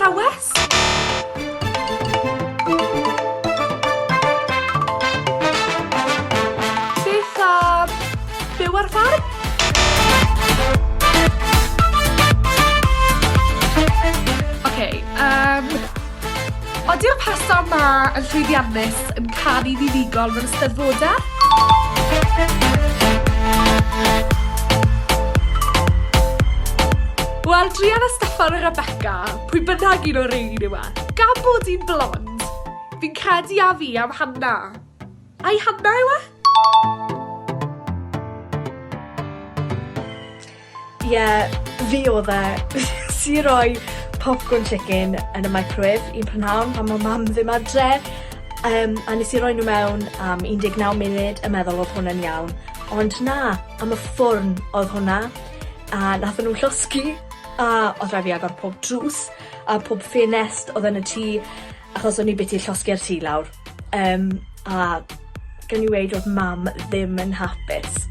athrawes. Beth am byw ar ffarm? Oeddi'r pastor yma yn llwyddiannus yn canu ddidigol mewn Eisteddfodau? Wel, drian a Steffan a Rebecca, pwy bynnag un o'r rhain yw e. Gan bod hi'n blond, fi'n credu a fi am Hannah. Ai Hannah yw e? Ie, fi oedd e. Si roi popcorn chicken yn y microwave i'n prynhawn pan mae mam ddim adre. A nes i roi nhw mewn am 19 munud yn meddwl oedd hwnna'n iawn. Ond na, am y ffwrn oedd hwnna. A nath nhw'n llosgi. A oedd rhaid fi agor pob drws a pob ffenest oedd yn y tŷ achos o'n i biti llosgi'r tŷ lawr. A gan i weid oedd mam ddim yn hapus.